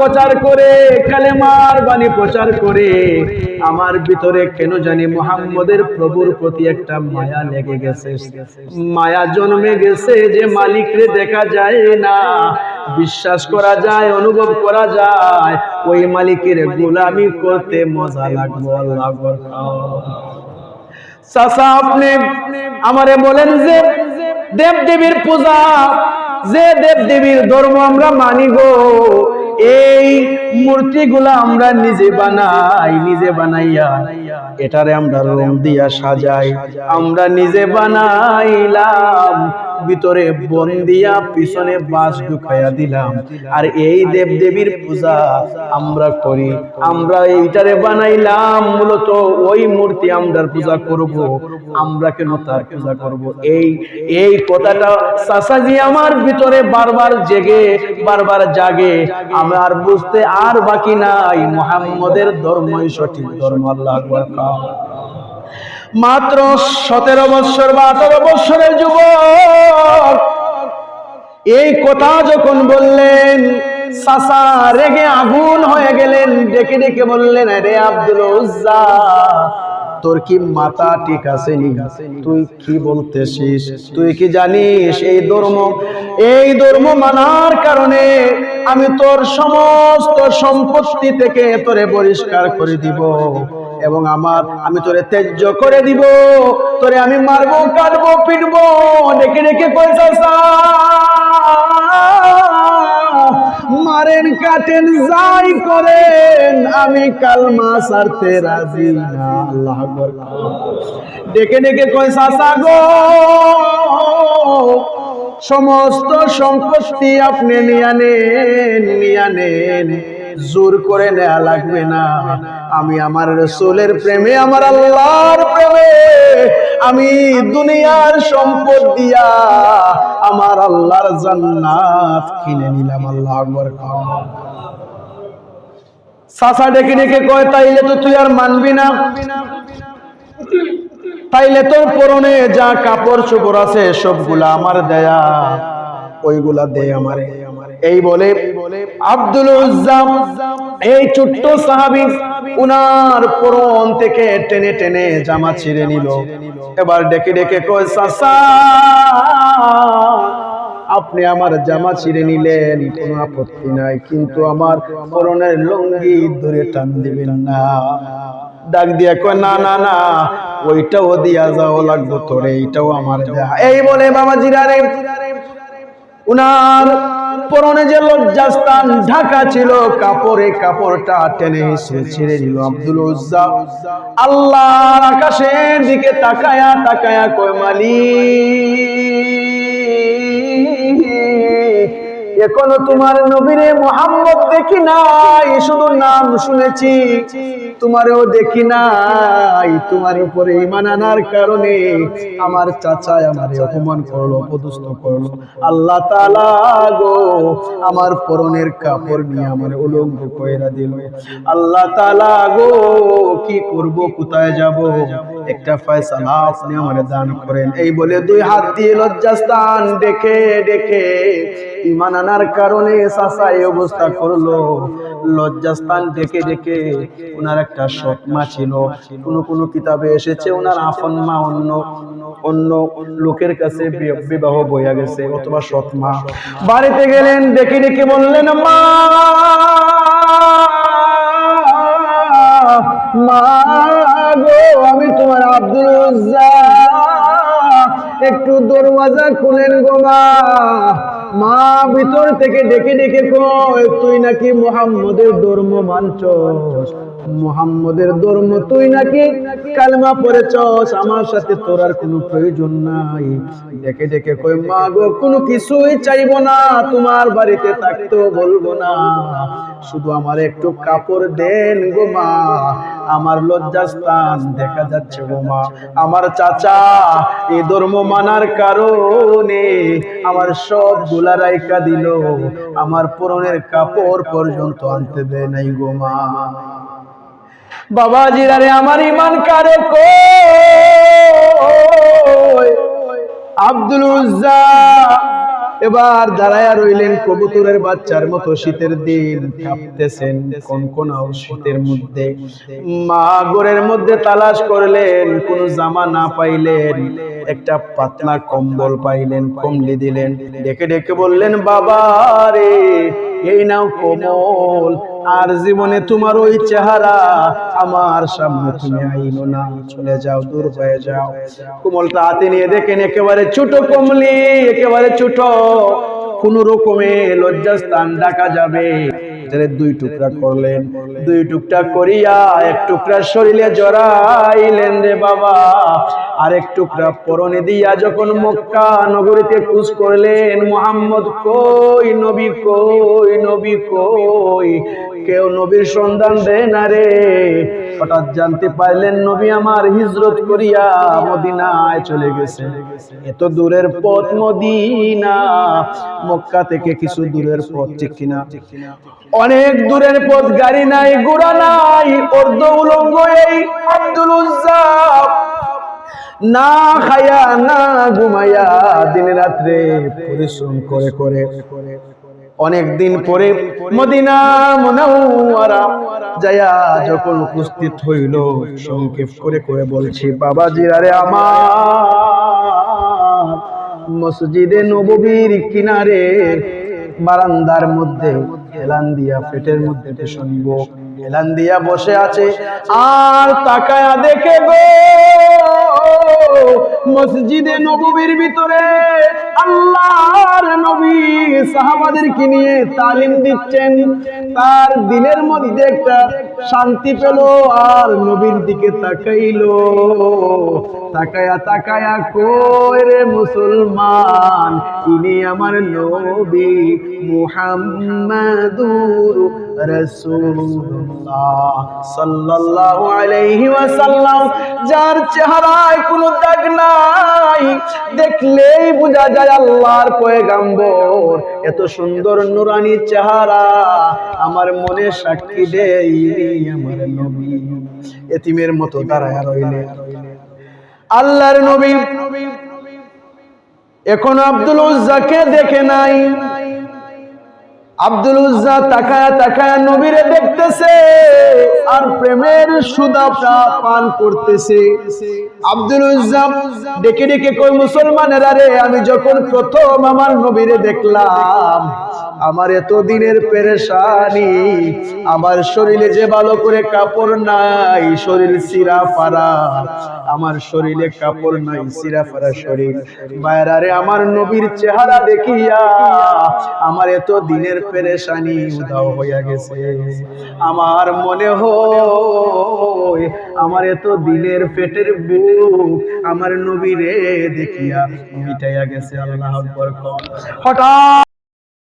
প্রচার করে, কালেমার বাণী প্রচার করে আমার ভিতরে কেন জানি মুহাম্মদের প্রভুর প্রতি একটা মায়া লেগে গেছে, মায়া জন্মে গেছে যে মালিকরে দেখা যায় না, বিশ্বাস করা যায়, অনুভব করা যায়, ওই মালিকের গোলামি করতে মজা লাগবে। আল্লাহু আকবার। চাচা আপনি আমারে বলেন যে দেব দেবীর পূজা, যে দেব দেবীর ধর্ম আমরা মানি গো, এই মূর্তিগুলা আমরা নিজে বানাই, নিজে বানাইয়া এটারে আমরা রং দিয়া সাজাই, আমরা নিজে বানাইলাম, ভিতরে বন দিয়া পিছনে বাঁশ ঢুকাইয়া দিলাম, আর এই দেব দেবীর পূজা আমরা করি, আমরা এইটারে বানাইলাম মূলত ওই মূর্তি আমরার পূজা করব, আমরা কেন তার পূজা করব? এই কথাটা চাচাজি আমার ভিতরে বারবার জেগে, বারবার জাগে, আমার বুঝতে আর বাকি নাই মুহাম্মদের ধর্মই সঠিক ধর্ম। আল্লাহু আকবার। মাত্র 17 বছর বা 18 বছরের যুবক এই কথা যখন বললেন, চাচা রেগে আগুন হয়ে গেলেন, ডেকে ডেকে বললেন, রে আব্দুল উজ্জা, তোর কি মাথা ঠিক আছে নি? তুই কি বলতেছিস? তুই কি জানিস এই ধর্ম মানার কারণে আমি তোর সমস্ত সম্পত্তি থেকে তোরে বহিষ্কার করে দিব এবং আমি তোরে ত্যায্য করে দিব, তোরে আমি মারবো, কাটবো, পিটবো। ডেকে ডেকে কই চাচা, মারেন, কাটেন, যাই করেন, আমি কালমা ছাড়তে রাজি না। আল্লাহু আকবার। ডেকে ডেকে কই চাচা গো, সমস্ত সম্পত্তি আপনি নিয়ে নেন, জোর করে নেওয়া লাগবে না। আমি আমার রাসূলের প্রেমে, আমার আল্লাহর প্রেমে আমি দুনিয়ার সম্পদ দিয়া আমার আল্লাহর জান্নাত কিনে নিলাম। আল্লাহু আকবার। চাচা ডেকে ডেকে কয়, তাইলে তো তুই আর মানবি না, তাইলে তোর পরনে যা কাপড় চোপড় আছে সবগুলা আমার দেয়া, ওইগুলা দে আমারে। এই বলে আব্দুল উজ্জা এই ছোট্ট সাহাবী উনার পরন থেকে টেনে টেনে জামা ছিঁড়ে নিল। এবার ডেকে ডেকে কয়, চাচা আপনি আমার জামা ছিঁড়ে নিলেন, কোনো আপত্তি নাই, কিন্তু আমার পরনের লুঙ্গি ধরে টান দিবেন না। ডাক দিয়া কয়, না না না, ওইটাও দিয়া যাও লাগবো তোরে, এইটাও আমার দেয়া। এই বলে বাবাজিরা রে, উনার পরনে যে লজ্জাস্থান ঢাকা ছিল কাপড়টা টেনে ছিঁড়ে নিল আব্দুল উজ্জা। আল্লাহর আকাশের দিকে তাকায়া তাকায়া কয়, মালিক, এখনো তোমার নবীরে মুহাম্মদ দেখি নাই, শুধু নাম শুনেছি, তোমারেও দেখি নাই। তোমার উপরে ঈমান আনার কারণে আমার চাচা আমারে অপমান করলো, অপদস্থ করলো। আল্লাহ তাআলা গো আমার পরনের কাপড় নিয়ে আমার উলঙ্গ কইরা দিল। আল্লাহ তাআলা গো কি করব, কোথায় যাব, একটা ফয়সালা আপনি আমারে দান করেন। এই বলে দুই হাত দিয়ে লজ্জাস্থান দেখে দেখে ঈমান আনার কারণে চাচা এই অবস্থা করলো। লজ্জাস্থান দেখে দেখে ওনার একটা সৎ মা ছিল, কোন কিতাবে এসেছে ওনার আপন মা অন্য লোকের কাছে বিবাহ বইয়া গেছে, অথবা সৎ মা। বাড়িতে গেলেন, দেখে দেখে বললেন, মা গো, আমি তোমার আব্দুল উজ্জা, একটু দরওয়াজা খুলেন গো মা। মা ভিতর থেকে ডেকে ডেকে কয়, তুই নাকি মুহাম্মদের ধর্ম মানছস, মুহাম্মদের ধর্ম, তুই নাকি কালেমা পড়েছস, আমার সাথে তোর আর কোনো প্রয়োজন নাই। ডেকে ডেকে কয়, মা গো, কোনো কিছুই চাইবো না, তোমার বাড়িতে থাকতেও বলবো না, শুধু আমার একটু কাপড় দেন গো মা, আমার লজ্জাস্থান দেখা যাচ্ছে গো মা। আমার চাচা এই ধর্ম মানার কারণে আমার সব গুলা রাইখা দিল, আমার পরনের কাপড় পর্যন্ত আনতে দেয় নাই গো মা। বাবাজিরা রে, আমার ঈমান কারে কই, আব্দুল উজ্জা এবার দাঁড়ায়া রইলেন কবুতরের বাচ্চার মতো, শীতের দিন কাঁপতেছেন, কনকনাও শীতের মধ্যে। মা ঘরের মধ্যে তালাশ করলেন, কোনো জামা না পাইলেন, একটা পাতলা কম্বল পাইলেন, কমলি দিলেন, ডেকে ডেকে বললেন, বাবা রে এই নাও কম্বল, আর জীবনে তোমার ওই চেহারা আমার সামনে তুমি আইনো না, চলে যাও, দূর হয়ে যাও। কম্বলটা হাতে নিয়ে দেখেন একেবারে ছোট কমলি, একেবারে ছোট, কোন রকমে লজ্জাস্থান ঢাকা যাবে, দুই টুকরা করলেন, দুই টুকরা করিয়া এক টুকরা শরীরে জড়াইলেন রে বাবা, আরেক টুকরা পরনে দিয়া যখন মক্কা নগরীতে খোঁজ করলেন, মুহাম্মদ কই, নবী কই, নবী কই, কেউ নবীর সন্ধান দেয় না রে। হঠাৎ জানতে পারলেন নবী আমার হিজরত করিয়া মদিনায় চলে গেছে। এত দূরের পথ মদিনা, মক্কা থেকে কিছু দূরের পথ, ঠিক কিনা? অনেক দূরের পথ, গাড়ি নাই, ঘোড়া নাই, অর্ধ উলঙ্গ এই আব্দুল উজ্জা না খায়া না ঘুমাইয়া দিন রাত্রে পরিশ্রম করে করে অনেক দিন পরে মদিনা মুনাওয়ারা যায়া যখন উপস্থিত হইল, সংক্ষেপ করে করে বলছি, বাবাজিরা রে আমার, মসজিদে নববীর কিনারে বারান্দার মধ্যে হেলান দিয়া, পেটের মধ্যে শুনব হেলান দিয়া বসে আছে, আর তাকায়া দেখে গো মসজিদে নববীর ভিতরে আল্লাহর নবী সাহাবাদেরকে নিয়ে তালিম দিচ্ছেন। তার দিলের মধ্যে একটা শান্তি পেল, আর নবীর দিকে তাকাইলো, তাকায়া তাকায়া কই রে মুসলমান, ইনি আমার নবী মুহাম্মাদুর রাসূলুল্লাহ সাল্লাল্লাহু আলাইহি ওয়াসাল্লাম, যার চেহারায় কোনো দাগ নাই, দেখলেই বোঝা যায় আল্লাহর পয়গম্বর। এত সুন্দর নুরানি চেহারা, আমার মনে সাক্ষী দেয় ইনি আমার নবী। এতিমের মতো দাঁড়ায় রইলেন আল্লাহর নবী। এখন আব্দুল উজ্জাকে দেখে নাই, আব্দুল উজ্জা তাকায়া তাকায়া নবীরে দেখতেছে আর প্রেমের সুধা পান করতেছে। আব্দুল উজ্জা ডেকে ডেকে কই, মুসলমানেরা রে, আমি যখন প্রথম আমার নবীরে দেখলাম, আমার এত দিনের পেরেশানি, আমার শরীরে যে ভালো করে কাপড় নাই, শরীর সিরা ফারা, আমার শরীরে কাপড় নাই, সিরা ফারা শরীর, বাইরে আমার নবীর চেহারা দেখিয়া আমার এত দিনের পেরেশানি উধাও হইয়া গেছে। আমার মনে হয় আমার এত দিনের পেটের বুক আমার নবীরে দেখিয়া মিটাইয়া গেছে। আল্লাহু আকবার। হঠাৎ